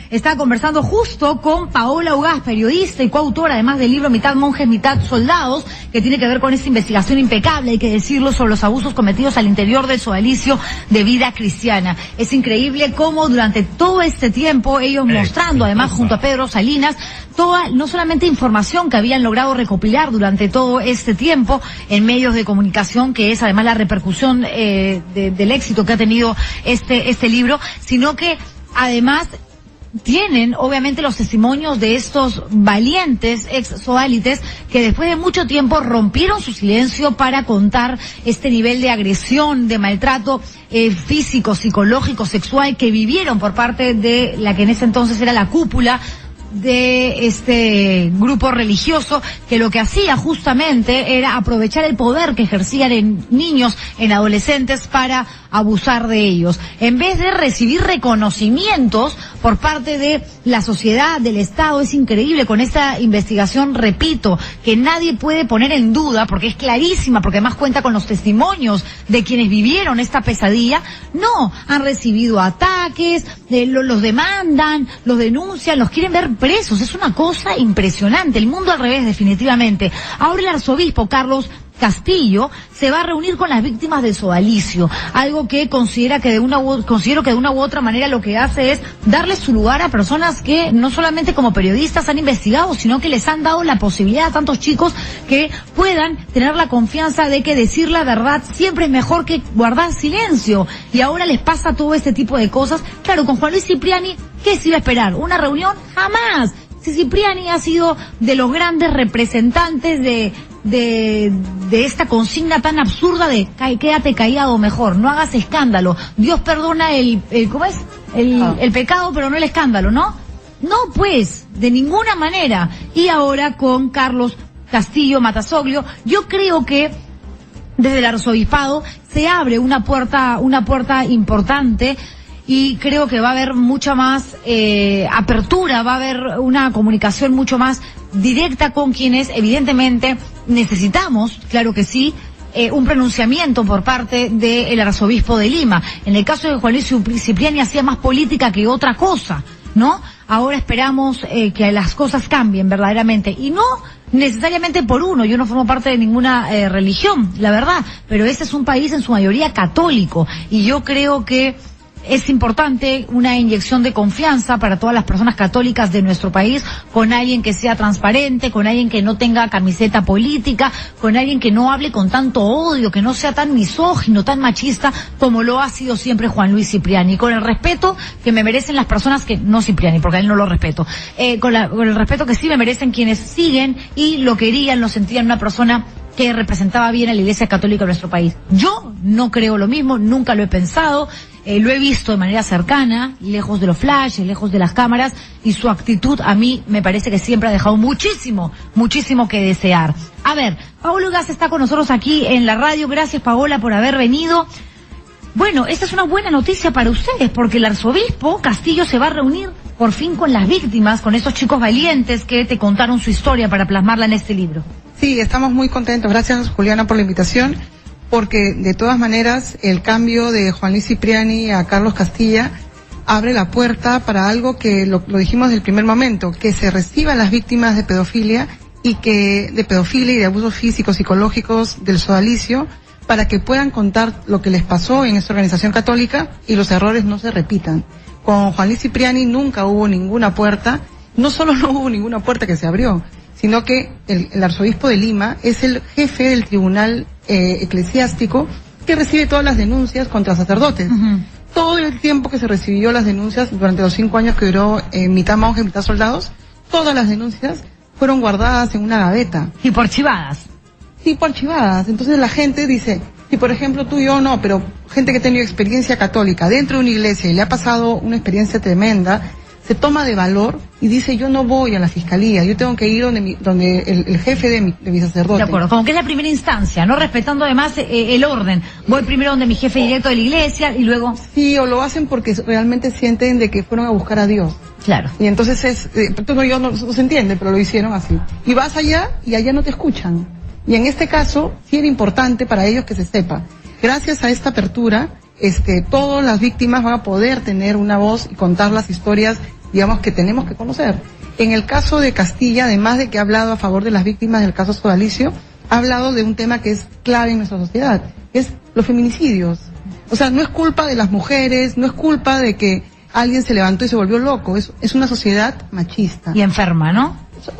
Estaba conversando justo con Paola Ugaz, periodista y coautora, además del libro Mitad Monjes, Mitad Soldados, que tiene que ver con esta investigación impecable, hay que decirlo, sobre los abusos cometidos al interior del sodalicio de Vida Cristiana. Es increíble cómo durante todo este tiempo ellos mostrando, además junto a Pedro Salinas, toda, no solamente información que habían logrado recopilar durante todo este tiempo en medios de comunicación, que es además la repercusión del éxito que ha tenido este libro, sino que además tienen obviamente los testimonios de estos valientes ex-sodalites que después de mucho tiempo rompieron su silencio para contar este nivel de agresión, de maltrato físico, psicológico, sexual que vivieron por parte de la que en ese entonces era la cúpula de este grupo religioso, que lo que hacía justamente era aprovechar el poder que ejercían en niños, en adolescentes, para abusar de ellos. En vez de recibir reconocimientos por parte de la sociedad, del Estado, es increíble con esta investigación, repito, que nadie puede poner en duda, porque es clarísima, porque además cuenta con los testimonios de quienes vivieron esta pesadilla. No, han recibido ataques, los demandan, los denuncian, los quieren ver presos. Es una cosa impresionante. El mundo al revés, definitivamente. Ahora el arzobispo Carlos Castillo se va a reunir con las víctimas del sodalicio, algo que considero que de una u otra manera lo que hace es darle su lugar a personas que no solamente como periodistas han investigado, sino que les han dado la posibilidad a tantos chicos que puedan tener la confianza de que decir la verdad siempre es mejor que guardar silencio. Y ahora les pasa todo este tipo de cosas. Claro, con Juan Luis Cipriani, ¿qué se iba a esperar? ¿Una reunión? ¡Jamás! Si Cipriani ha sido de los grandes representantes de esta consigna tan absurda de quédate callado mejor, no hagas escándalo. Dios perdona ¿cómo es? El pecado, pero no el escándalo, ¿no? No, pues, de ninguna manera. Y ahora con Carlos Castillo Matasoglio, yo creo que desde el arzobispado se abre una puerta importante. Y creo que va a haber mucha más apertura, va a haber una comunicación mucho más directa con quienes evidentemente necesitamos, claro que sí, un pronunciamiento por parte del arzobispo de Lima. En el caso de Juan Luis Cipriani hacía más política que otra cosa, ¿no? Ahora esperamos que las cosas cambien verdaderamente, y no necesariamente por uno. Yo no formo parte de ninguna religión, la verdad, pero este es un país en su mayoría católico, y yo creo que es importante una inyección de confianza para todas las personas católicas de nuestro país, con alguien que sea transparente, con alguien que no tenga camiseta política, con alguien que no hable con tanto odio, que no sea tan misógino, tan machista como lo ha sido siempre Juan Luis Cipriani, con el respeto que me merecen las personas que, no Cipriani, porque a él no lo respeto, con el respeto que sí me merecen quienes siguen y lo querían, lo sentían una persona que representaba bien a la Iglesia Católica de nuestro país. Yo no creo lo mismo, nunca lo he pensado, lo he visto de manera cercana, lejos de los flashes, lejos de las cámaras, y su actitud a mí me parece que siempre ha dejado muchísimo que desear. A ver, Paola Ugaz está con nosotros aquí en la radio. Gracias, Paola, por haber venido. Bueno, esta es una buena noticia para ustedes, porque el arzobispo Castillo se va a reunir por fin con las víctimas, con estos chicos valientes que te contaron su historia para plasmarla en este libro. Sí, estamos muy contentos. Gracias, Juliana, por la invitación, porque de todas maneras el cambio de Juan Luis Cipriani a Carlos Castilla abre la puerta para algo que lo dijimos desde el primer momento, que se reciban las víctimas de pedofilia y de abusos físicos, psicológicos del sodalicio, para que puedan contar lo que les pasó en esta organización católica y los errores no se repitan. Con Juan Luis Cipriani nunca hubo ninguna puerta, no solo no hubo ninguna puerta que se abrió, sino que el arzobispo de Lima es el jefe del tribunal eclesiástico que recibe todas las denuncias contra sacerdotes. Uh-huh. Todo el tiempo que se recibió las denuncias durante los 5 años que duró Mitad Monjes, Mitad Soldados, todas las denuncias fueron guardadas en una gaveta. Tipo archivadas. Tipo archivadas. Entonces la gente dice, si por ejemplo tú y yo no, pero gente que ha tenido experiencia católica dentro de una iglesia y le ha pasado una experiencia tremenda, se toma de valor y dice, yo no voy a la fiscalía, yo tengo que ir donde el jefe de mi sacerdote. De acuerdo, como que es la primera instancia, ¿no? Respetando además el orden. Voy primero donde mi jefe directo de la iglesia y luego... Sí, o lo hacen porque realmente sienten de que fueron a buscar a Dios. Claro. Y entonces no se entiende, pero lo hicieron así. Y vas allá y allá no te escuchan. Y en este caso, sí era importante para ellos que se sepa. Gracias a esta apertura, todas las víctimas van a poder tener una voz y contar las historias digamos, que tenemos que conocer. En el caso de Castilla, además de que ha hablado a favor de las víctimas del caso Sodalicio, ha hablado de un tema que es clave en nuestra sociedad, que es los feminicidios. O sea, no es culpa de las mujeres, no es culpa de que alguien se levantó y se volvió loco, es una sociedad machista. Y enferma, ¿no?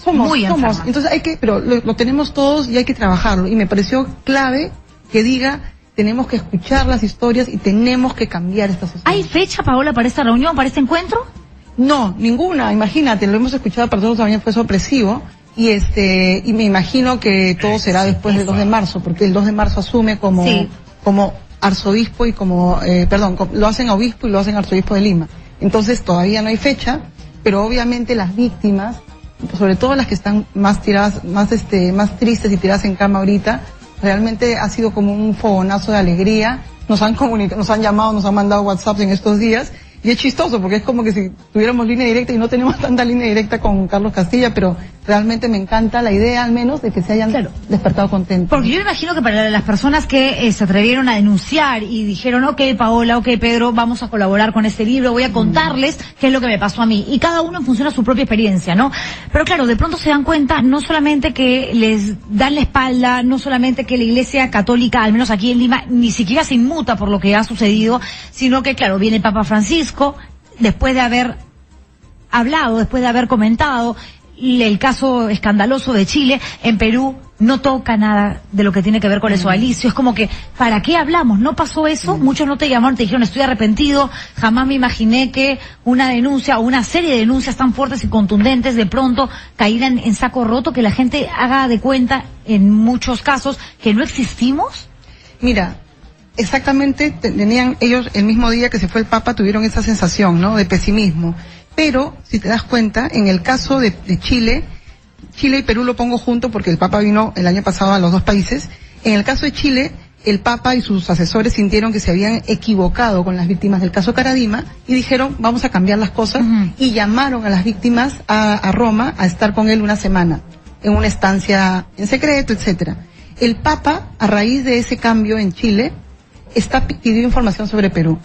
Somos. Enferma. Entonces pero lo tenemos todos y hay que trabajarlo. Y me pareció clave que diga, tenemos que escuchar las historias y tenemos que cambiar esta sociedad. ¿Hay fecha, Paola, para esta reunión, para este encuentro? No, ninguna, imagínate, lo hemos escuchado para todos, también fue sorpresivo. Y me imagino que todo será después del 2 de marzo, porque el 2 de marzo asume como arzobispo y lo hacen obispo y lo hacen arzobispo de Lima. Entonces todavía no hay fecha, pero obviamente las víctimas, sobre todo las que están más tiradas, más tristes y tiradas en cama ahorita, realmente ha sido como un fogonazo de alegría. Nos han llamado, nos han mandado WhatsApp en estos días. Y es chistoso porque es como que si tuviéramos línea directa y no tenemos tanta línea directa con Carlos Castilla, pero realmente me encanta la idea al menos de que se hayan despertado contentos. Porque yo imagino que para las personas que se atrevieron a denunciar y dijeron, ok Paola, ok Pedro, vamos a colaborar con este libro, voy a contarles qué es lo que me pasó a mí. Y cada uno en función a su propia experiencia, ¿no? Pero claro, de pronto se dan cuenta no solamente que les dan la espalda, no solamente que la Iglesia Católica, al menos aquí en Lima, ni siquiera se inmuta por lo que ha sucedido, sino que claro, viene el Papa Francisco, después de haber hablado, después de haber comentado el caso escandaloso de Chile, en Perú no toca nada de lo que tiene que ver con el sodalicio. Es como que, ¿para qué hablamos? ¿No pasó eso? Muchos no te llamaron, te dijeron, estoy arrepentido, jamás me imaginé que una denuncia o una serie de denuncias tan fuertes y contundentes de pronto cayeran en saco roto, que la gente haga de cuenta, en muchos casos, que no existimos. Mira, exactamente, tenían ellos el mismo día que se fue el Papa, tuvieron esa sensación, ¿no?, de pesimismo. Pero, si te das cuenta, en el caso de Chile y Perú lo pongo junto porque el Papa vino el año pasado a los dos países. En el caso de Chile, el Papa y sus asesores sintieron que se habían equivocado con las víctimas del caso Caradima y dijeron, vamos a cambiar las cosas, y llamaron a las víctimas a Roma a estar con él una semana, en una estancia en secreto, etcétera. El Papa, a raíz de ese cambio en Chile, pidió información sobre Perú.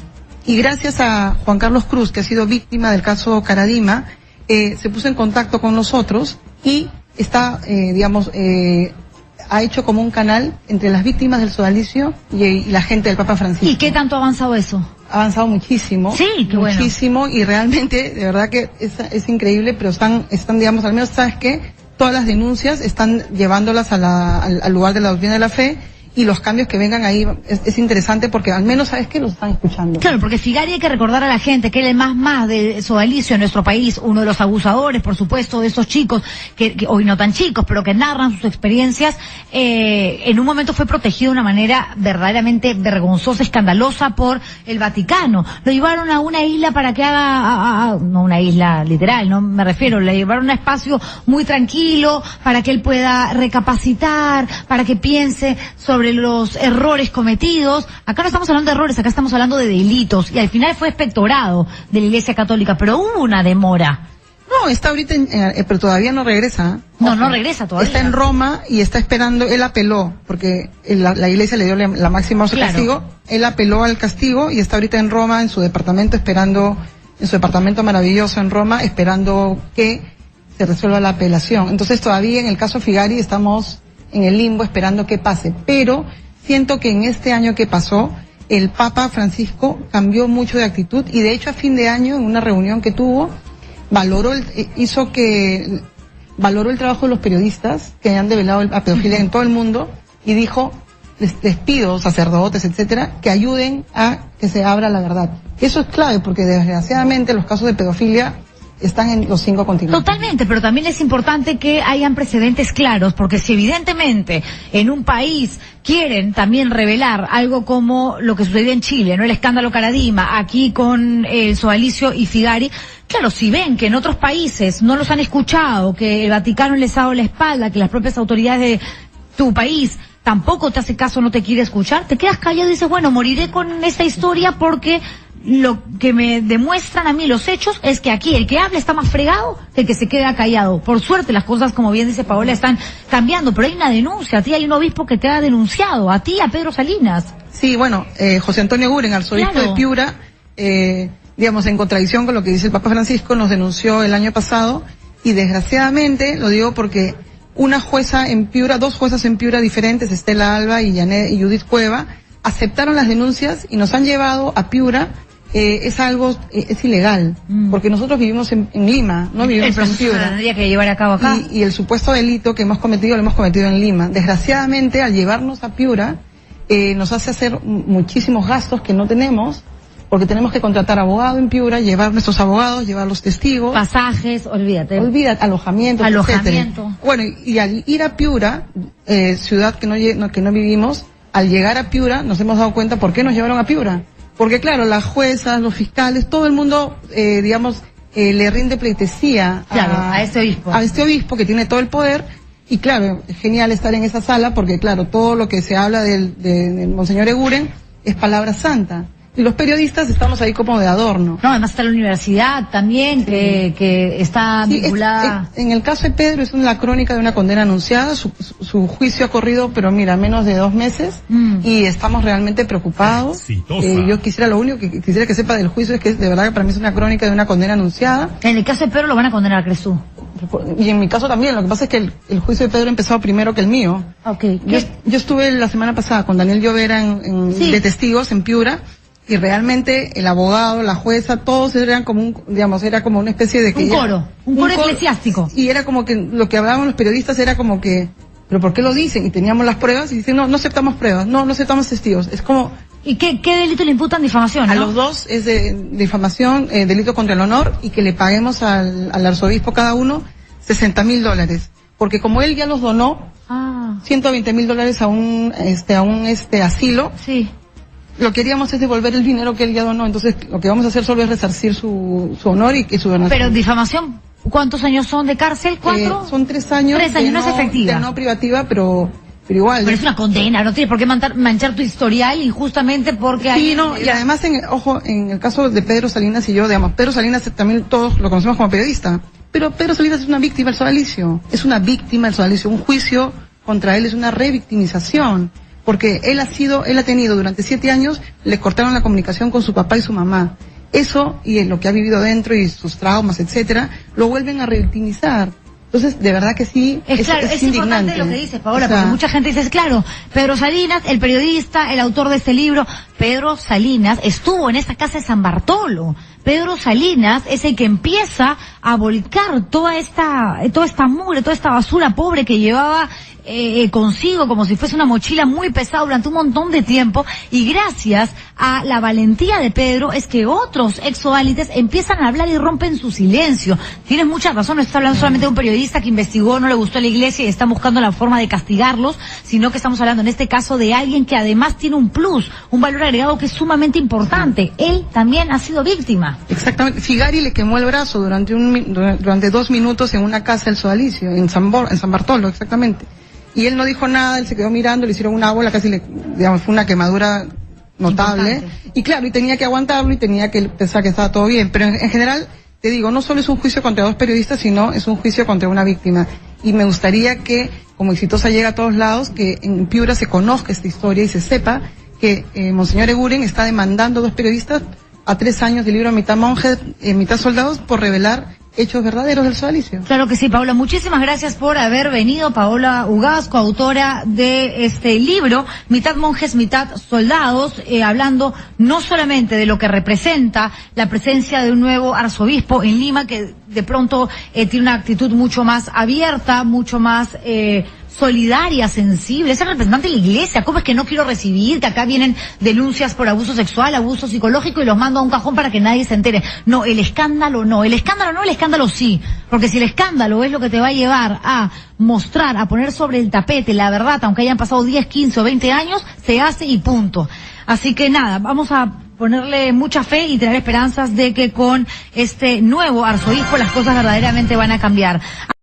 Y gracias a Juan Carlos Cruz, que ha sido víctima del caso Caradima, se puso en contacto con nosotros y ha hecho como un canal entre las víctimas del sodalicio y la gente del Papa Francisco. ¿Y qué tanto ha avanzado eso? Ha avanzado muchísimo. Sí, qué bueno. Muchísimo, y realmente, de verdad que es increíble, pero están, digamos, al menos, ¿sabes qué? Todas las denuncias están llevándolas al lugar de la doctrina de la fe, y los cambios que vengan ahí es interesante porque al menos, ¿sabes qué?, los están escuchando. Claro, porque Figari, hay que recordar a la gente que él es más de sodalicio en nuestro país, uno de los abusadores, por supuesto, de esos chicos, que hoy no tan chicos, pero que narran sus experiencias. En un momento fue protegido de una manera verdaderamente vergonzosa, escandalosa por el Vaticano. Lo llevaron a una isla para que haga, no una isla literal, no me refiero, le llevaron a un espacio muy tranquilo para que él pueda recapacitar, para que piense sobre los errores cometidos. Acá no estamos hablando de errores, acá estamos hablando de delitos, y al final fue expectorado de la Iglesia Católica, pero hubo una demora. No, está ahorita, pero todavía no regresa. No regresa todavía. Está en Roma y está esperando, él apeló, porque la Iglesia le dio la máxima castigo, él apeló al castigo y está ahorita en Roma, en su departamento, en su departamento maravilloso en Roma, esperando que se resuelva la apelación. Entonces todavía en el caso Figari estamos en el limbo esperando que pase, pero siento que en este año que pasó, el Papa Francisco cambió mucho de actitud, y de hecho a fin de año, en una reunión que tuvo, valoró el trabajo de los periodistas que han develado la pedofilia en todo el mundo, y dijo, les pido, sacerdotes, etcétera, que ayuden a que se abra la verdad. Eso es clave, porque desgraciadamente los casos de pedofilia están en los 5 continentes. Totalmente, pero también es importante que hayan precedentes claros, porque si evidentemente en un país quieren también revelar algo como lo que sucedió en Chile, ¿no?, el escándalo Caradima, aquí con el sodalicio y Figari, claro, si ven que en otros países no los han escuchado, que el Vaticano les ha dado la espalda, que las propias autoridades de tu país tampoco te hace caso, no te quiere escuchar, te quedas callado y dices, bueno, moriré con esta historia porque lo que me demuestran a mí los hechos es que aquí el que habla está más fregado que el que se queda callado. Por suerte las cosas, como bien dice Paola, están cambiando, pero hay una denuncia, a ti hay un obispo que te ha denunciado, a ti, a Pedro Salinas. Sí, bueno, José Antonio Guren, arzobispo de Piura, digamos, en contradicción con lo que dice el Papa Francisco, nos denunció el año pasado, y desgraciadamente, lo digo porque una jueza en Piura, dos juezas en Piura diferentes, Estela Alba y Judith Cueva, aceptaron las denuncias y nos han llevado a Piura. Es ilegal, porque nosotros vivimos en Lima, no vivimos en Piura. Tendría que llevar a cabo acá. Y el supuesto delito que hemos cometido, lo hemos cometido en Lima. Desgraciadamente, al llevarnos a Piura, nos hace hacer muchísimos gastos que no tenemos, porque tenemos que contratar abogado en Piura, llevar nuestros abogados, llevar los testigos. Pasajes, olvídate. Alojamiento. Bueno, y al ir a Piura, ciudad que no vivimos, al llegar a Piura, nos hemos dado cuenta por qué nos llevaron a Piura. Porque claro, las juezas, los fiscales, todo el mundo, le rinde pleitesía a este obispo. A este obispo que tiene todo el poder. Y claro, es genial estar en esa sala porque claro, todo lo que se habla del Monseñor Eguren es palabra santa. Y los periodistas estamos ahí como de adorno. No, además está la universidad también, que está vinculada. En el caso de Pedro es la crónica de una condena anunciada, su juicio ha corrido, pero mira, menos de 2 meses, y estamos realmente preocupados. Yo quisiera, lo único que quisiera que sepa del juicio es que de verdad que para mí es una crónica de una condena anunciada. En el caso de Pedro lo van a condenar, ¿crees tú? Y en mi caso también, lo que pasa es que el juicio de Pedro ha empezado primero que el mío. Okay. Yo estuve la semana pasada con Daniel Llovera de testigos en Piura, y realmente el abogado, la jueza, todos eran como era como una especie de un coro eclesiástico. Y era como que lo que hablaban los periodistas era como que, ¿pero por qué lo dicen? Y teníamos las pruebas y dicen, no aceptamos pruebas, no aceptamos testigos. Es como... ¿Y qué delito le imputan? Difamación, ¿no? A los dos es de difamación, delito contra el honor, y que le paguemos al arzobispo cada uno $60,000. Porque como él ya los donó, $120,000 a un asilo. Sí. Lo que queríamos es devolver el dinero que él ya donó, entonces lo que vamos a hacer solo es resarcir su honor y su donación. Pero difamación, ¿cuántos años son de cárcel? ¿4? Son 3 años. 3 años, no es efectiva. No privativa, pero igual. Pero es una condena, no tienes por qué manchar tu historial injustamente porque hay... Sí, no, y además, en el caso de Pedro Salinas y yo, digamos, Pedro Salinas también todos lo conocemos como periodista, pero Pedro Salinas es una víctima del sodalicio, un juicio contra él es una revictimización. Porque él ha tenido durante 7 años, le cortaron la comunicación con su papá y su mamá. Eso, y lo que ha vivido dentro y sus traumas, etcétera, lo vuelven a revictimizar. Entonces, de verdad que sí, es importante lo que dices, Paola, porque mucha gente dice, claro, Pedro Salinas, el periodista, el autor de este libro, Pedro Salinas estuvo en esta casa de San Bartolo. Pedro Salinas es el que empieza a volcar toda esta mugre, toda esta basura pobre que llevaba consigo como si fuese una mochila muy pesada durante un montón de tiempo, y gracias a la valentía de Pedro es que otros exodálites empiezan a hablar y rompen su silencio. Tienes mucha razón, no estás hablando solamente de un periodista que investigó, no le gustó a la iglesia y está buscando la forma de castigarlos, sino que estamos hablando en este caso de alguien que además tiene un plus, un valor agregado que es sumamente importante. Él también ha sido víctima. Exactamente. Figari le quemó el brazo durante 2 minutos en una casa del sodalicio, en San Bartolo, exactamente. Y él no dijo nada, él se quedó mirando, le hicieron una bola, casi fue una quemadura notable. Importante. Y claro, y tenía que aguantarlo y tenía que pensar que estaba todo bien. Pero en general, te digo, no solo es un juicio contra 2 periodistas, sino es un juicio contra una víctima. Y me gustaría que, como Exitosa llega a todos lados, que en Piura se conozca esta historia y se sepa que Monseñor Eguren está demandando a 2 periodistas a 3 años de libro mitad monjes, mitad soldados, por revelar hechos verdaderos del sodalicio. Claro que sí, Paola. Muchísimas gracias por haber venido. Paola Ugaz, coautora de este libro, Mitad monjes, mitad soldados, hablando no solamente de lo que representa la presencia de un nuevo arzobispo en Lima, que de pronto tiene una actitud mucho más abierta, mucho más solidaria, sensible, es el representante de la iglesia. ¿Cómo es que no quiero recibir? Que acá vienen denuncias por abuso sexual, abuso psicológico, y los mando a un cajón para que nadie se entere. No, el escándalo no, el escándalo sí. Porque si el escándalo es lo que te va a llevar a mostrar, a poner sobre el tapete la verdad, aunque hayan pasado 10, 15 o 20 años, se hace y punto. Así que nada, vamos a ponerle mucha fe y tener esperanzas de que con este nuevo arzobispo las cosas verdaderamente van a cambiar.